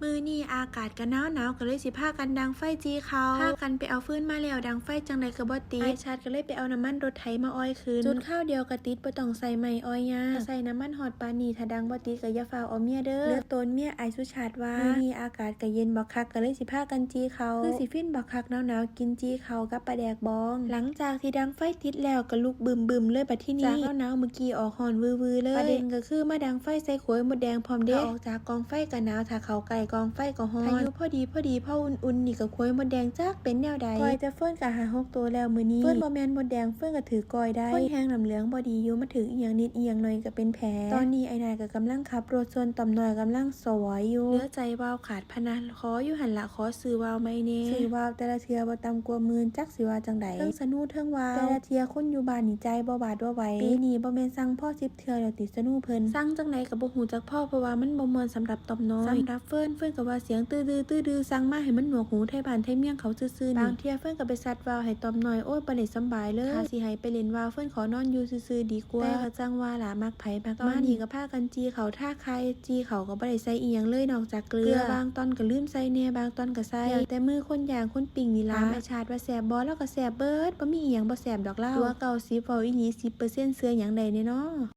มื้อนี้อากาศก็หนาวก็เลยสิพากันดังไฟจีเขาพากันไปเอาฟืนมาแล้วดังไฟจังใดก็บ่ติดอ้ายชัดก็เลยไปเอาน้ำมันรถไถมาอ้อยขึ้นจุดข้าวเดียวก็ติดบ่ต้องใส่ไม้อ้อยยากถ้าใส่น้ำมันฮอดปานนี้ถ้าดังบ่ติดก็อย่าฟ้าวเอาเมียเด้อเหลือตนเมียอ้ายสุชาติว่ามื้อนี้อากาศก็เย็นบักคักก็เลยสิพากันจีเขาคือสิฟินบักคักหนาวๆกินจีเขากับปลาแดกบองหลังจากที่ดังไฟติดแล้วก็ลุกบึมๆเลยบัดทีนี้จากหนาวเมื่อกี้ออกฮ้อนวือๆเลยประเด็นก็คือมาดังไฟใส่ขวยมดแดงพร้อมเด้ออกจากกองไฟก็หนาวถ้าเข้าใกล้กองไฟก็ฮ้อนพายุพอดีพออุ่นๆนี่ก็ขวยมดแดงจักเป็นแนวใดก้อยจะเฟิ่นก็หา6ตัวแล้วมื้อนี้เฟิ่นบ่แม่นมดแดงเฟิ่นก็ถือก้อยได้คนแฮงน้ำเหลืองบ่ดีอยู่มาถืออีหยังนิดอีหยังหน่อยก็เป็นแผลตอนนี้ไอ้นายก็กำลังขับรถส่วนต่อมน้อยกำลังสวยอยู่เหลือใจวาวขาดพนันขออยู่หั่นละขอซื้อวาวไหมแน่ซื้อวาวแต่ละเทื่อบ่ต่ำกว่า10,000จักสิว่าจังใดเทิงสนุเทิงวาวแต่ละเทื่อคนอยู่บ้านนี่ใจบ่บาดบ่ไหวปีนี้บ่แม่นสั่งพ่อ10เทื่อแล้วติสนุเพิ่นสั่งจังไดก็บ่ฮู้จักพ่อเพราะว่ามันบ่ม่วนสำหรับต่อมน้อยสำหรับเฟิ่นก็ว่าเสียงตื้อสั่งมาให้มันหนวกหูไทบ้านไทเมียงเขาซื่อๆบางเที่ยเฟิ่นก็ไปซัดวาวให้ต่อมน้อยโอ้ยบ่ได้สำบายเลยถ้าสิให้ไปเล่นวาวเฟิ่นขอนอนอยู่ซื่อๆดีกว่าแต่ก็จังว่าล่ะมักไผมักมันตอนนี้ก็พากันจีเขาท่าใครจีเขาก็บ่ได้ใส่อีหยังเลยนอกจากเกลือบางตอนก็ลืมใส่แหน่บางตอนก็ใส่แล้วแต่มือคนย่างคนปิ้งนี่ล่ะถามไอ้ชาติว่าแซ่บบ่แล้วก็แซ่บเบิดบ่มีอีหยังบ่แซ่บดอกเล่าตัวเก่า10เว้าอีหลี10%เชื่อหยังได้แน่น้อ